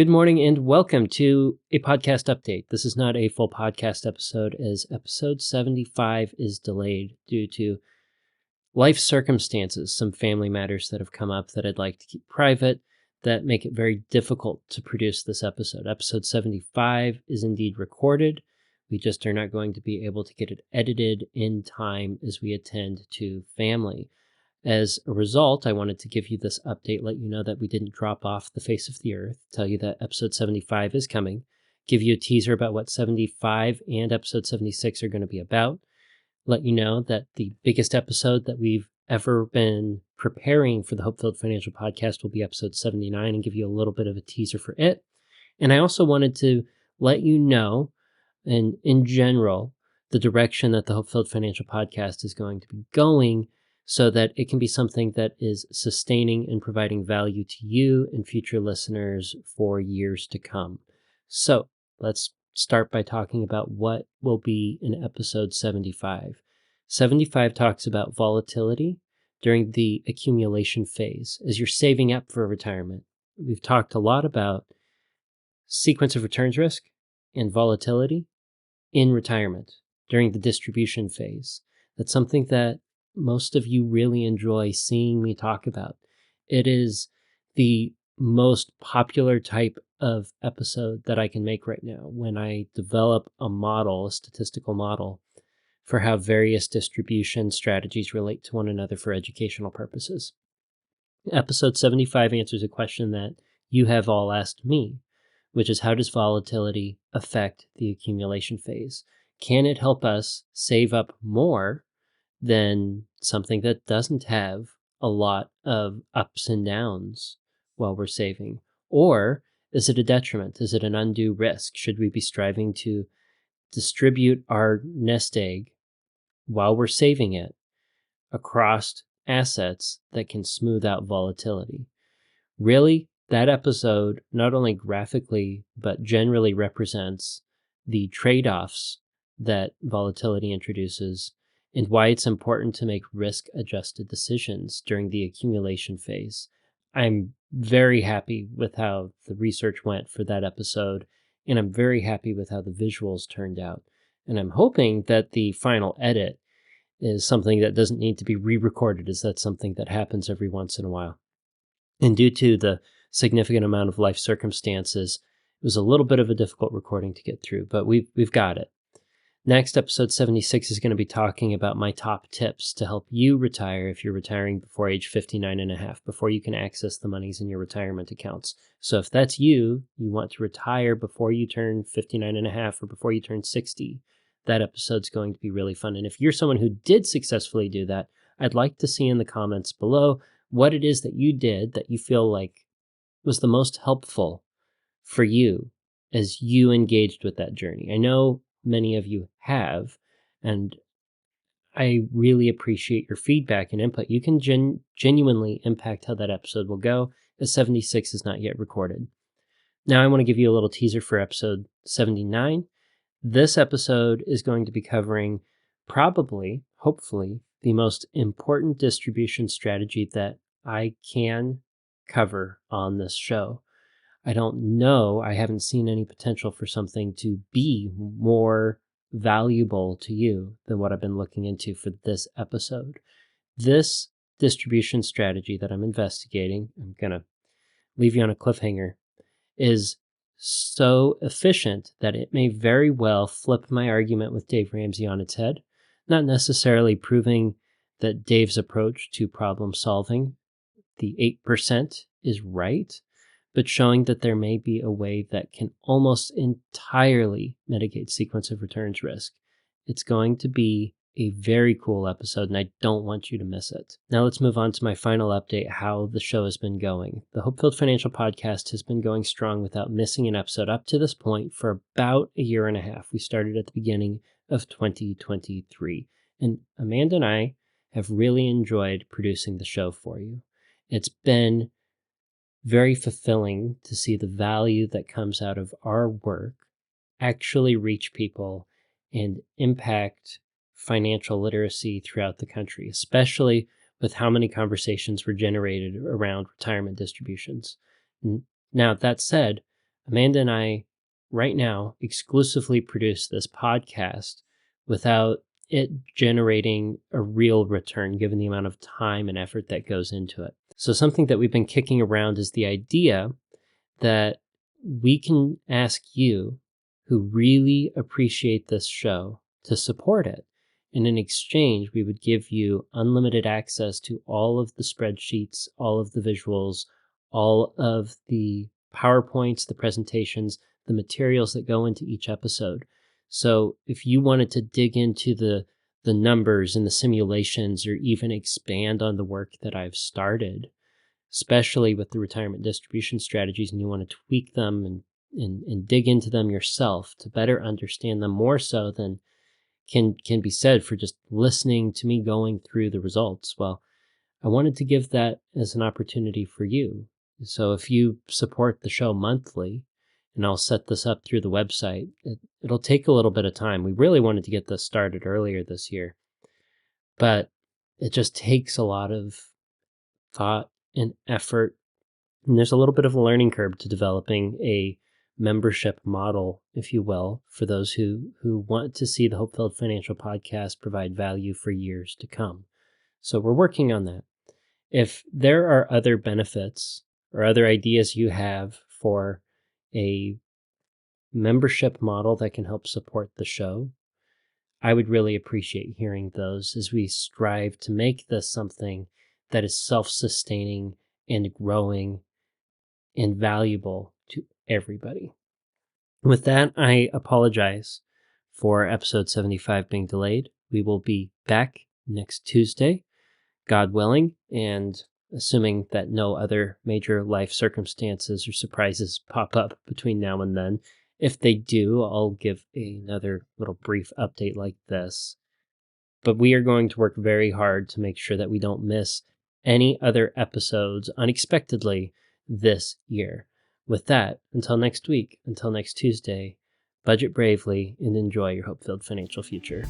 Good morning and welcome to a podcast update. This is not a full podcast episode as episode 75 is delayed due to life circumstances, some family matters that have come up that I'd like to keep private that make it very difficult to produce this episode. Episode 75 is indeed recorded. We just are not going to be able to get it edited in time as we attend to family. As a result, I wanted to give you this update, let you know that we didn't drop off the face of the earth, tell you that episode 75 is coming, give you a teaser about what 75 and episode 76 are going to be about, let you know that the biggest episode that we've ever been preparing for the HopeFilled Financial Podcast will be episode 79 and give you a little bit of a teaser for it. And I also wanted to let you know, and in general, the direction that the HopeFilled Financial Podcast is going to be going, so that it can be something that is sustaining and providing value to you and future listeners for years to come. So let's start by talking about what will be in episode 75. 75 talks about volatility during the accumulation phase as you're saving up for retirement. We've talked a lot about sequence of returns risk and volatility in retirement during the distribution phase. That's something that most of you really enjoy seeing me talk about. It is the most popular type of episode that I can make right now when I develop a model, a statistical model, for how various distribution strategies relate to one another for educational purposes. Episode 75 answers a question that you have all asked me, which is how does volatility affect the accumulation phase? Can it help us save up more than something that doesn't have a lot of ups and downs while we're saving? Or is it a detriment? Is it an undue risk? Should we be striving to distribute our nest egg while we're saving it across assets that can smooth out volatility? Really, that episode not only graphically, but generally represents the trade-offs that volatility introduces and why it's important to make risk-adjusted decisions during the accumulation phase. I'm very happy with how the research went for that episode, and I'm very happy with how the visuals turned out. And I'm hoping that the final edit is something that doesn't need to be re-recorded, as that's something that happens every once in a while. And due to the significant amount of life circumstances, it was a little bit of a difficult recording to get through, but we've got it. Next, episode 76 is going to be talking about my top tips to help you retire if you're retiring before age 59 and a half, before you can access the monies in your retirement accounts. So if that's you want to retire before you turn 59 and a half or before you turn 60, that episode's going to be really fun. And if you're someone who did successfully do that, I'd like to see in the comments below what it is that you did that you feel like was the most helpful for you as you engaged with that journey. I know many of you have, and I really appreciate your feedback and input. You can genuinely impact how that episode will go, as 76 is not yet recorded. Now I want to give you a little teaser for episode 79. This episode is going to be covering probably, hopefully, the most important distribution strategy that I can cover on this show. I don't know, I haven't seen any potential for something to be more valuable to you than what I've been looking into for this episode. This distribution strategy that I'm investigating, I'm going to leave you on a cliffhanger, is so efficient that it may very well flip my argument with Dave Ramsey on its head, not necessarily proving that Dave's approach to problem solving, the 8%, is right, but showing that there may be a way that can almost entirely mitigate sequence of returns risk. It's going to be a very cool episode, and I don't want you to miss it. Now let's move on to my final update, how the show has been going. The HopeFilled Financial Podcast has been going strong without missing an episode up to this point for about a year and a half. We started at the beginning of 2023, and Amanda and I have really enjoyed producing the show for you. It's been very fulfilling to see the value that comes out of our work actually reach people and impact financial literacy throughout the country, especially with how many conversations were generated around retirement distributions. Now, that said, Amanda and I, right now, exclusively produce this podcast without it generating a real return, given the amount of time and effort that goes into it. So something that we've been kicking around is the idea that we can ask you, who really appreciate this show, to support it. And in exchange, we would give you unlimited access to all of the spreadsheets, all of the visuals, all of the PowerPoints, the presentations, the materials that go into each episode. So if you wanted to dig into the numbers and the simulations, or even expand on the work that I've started, especially with the retirement distribution strategies, and you want to tweak them and dig into them yourself to better understand them more so than can be said for just listening to me going through the results. Well, I wanted to give that as an opportunity for you. So if you support the show monthly, and I'll set this up through the website, it'll take a little bit of time. We really wanted to get this started earlier this year, but it just takes a lot of thought and effort. And there's a little bit of a learning curve to developing a membership model, if you will, for those who want to see the HopeFilled Financial Podcast provide value for years to come. So we're working on that. If there are other benefits or other ideas you have for a membership model that can help support the show, I would really appreciate hearing those as we strive to make this something that is self-sustaining and growing and valuable to everybody. With that, I apologize for episode 75 being delayed. We will be back next Tuesday, God willing, and assuming that no other major life circumstances or surprises pop up between now and then. If they do, I'll give another little brief update like this. But we are going to work very hard to make sure that we don't miss any other episodes unexpectedly this year. With that, until next week, until next Tuesday, budget bravely and enjoy your hope-filled financial future.